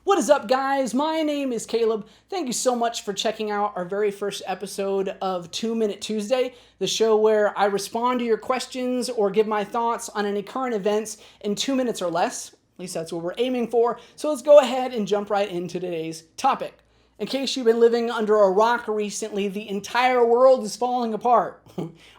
What is up, guys? My name is Caleb. Thank you so much for checking out our very first episode of 2 Minute Tuesday, the show where I respond to your questions or give my thoughts on any current events in 2 minutes or less. At least that's what we're aiming for. So let's go ahead and jump right into today's topic. In case you've been living under a rock recently, the entire world is falling apart.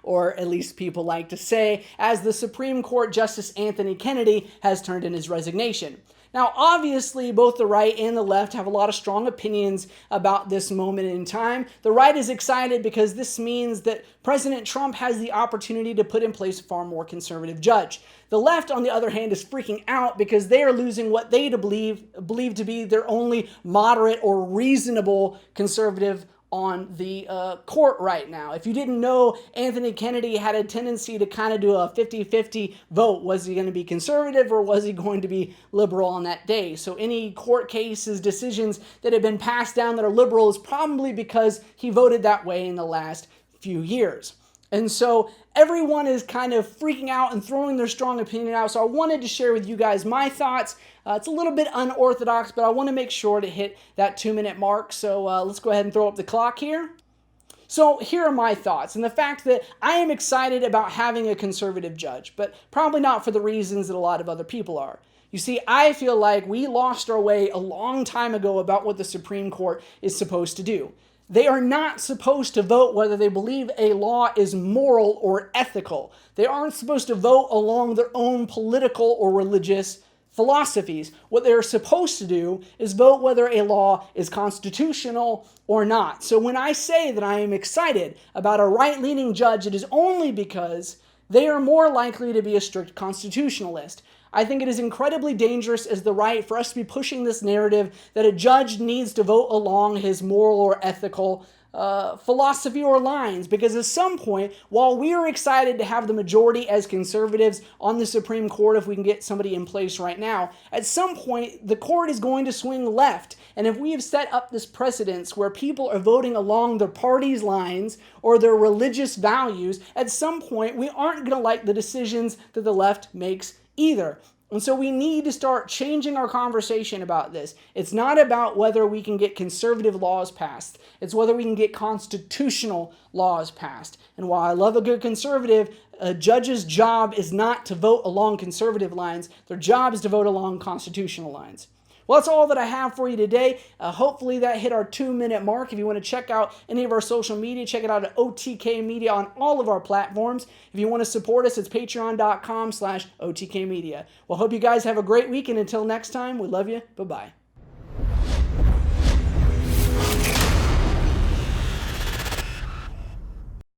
Or at least people like to say, as the Supreme Court Justice Anthony Kennedy has turned in his resignation. Now, obviously, both the right and the left have a lot of strong opinions about this moment in time. The right is excited because this means that President Trump has the opportunity to put in place a far more conservative judge. The left, on the other hand, is freaking out because they are losing what they believe to be their only moderate or reasonable conservative on the court right now. If you didn't know, Anthony Kennedy had a tendency to kind of do a 50-50 vote. Was he going to be conservative or was he going to be liberal on that day? So any court cases, decisions that have been passed down that are liberal is probably because he voted that way in the last few years. And so everyone is kind of freaking out and throwing their strong opinion out. So I wanted to share with you guys my thoughts. It's a little bit unorthodox, but I want to make sure to hit that 2-minute mark. So let's go ahead and throw up the clock here. So here are my thoughts, and the fact that I am excited about having a conservative judge, but probably not for the reasons that a lot of other people are. You see, I feel like we lost our way a long time ago about what the Supreme Court is supposed to do. They are not supposed to vote whether they believe a law is moral or ethical. They aren't supposed to vote along their own political or religious philosophies. What they're supposed to do is vote whether a law is constitutional or not. So when I say that I am excited about a right-leaning judge, it is only because they are more likely to be a strict constitutionalist. I think it is incredibly dangerous as the right for us to be pushing this narrative that a judge needs to vote along his moral or ethical philosophy or lines, because at some point, while we are excited to have the majority as conservatives on the Supreme Court if we can get somebody in place right now, at some point the court is going to swing left. And if we have set up this precedence where people are voting along their party's lines or their religious values, at some point we aren't going to like the decisions that the left makes either. And so we need to start changing our conversation about this. It's not about whether we can get conservative laws passed. It's whether we can get constitutional laws passed. And while I love a good conservative, a judge's job is not to vote along conservative lines. Their job is to vote along constitutional lines. Well, that's all that I have for you today. Hopefully that hit our 2-minute mark. If you want to check out any of our social media, check it out at OTK Media on all of our platforms. If you want to support us, it's patreon.com/OTK Media. Well, hope you guys have a great week, and until next time, we love you. Bye-bye.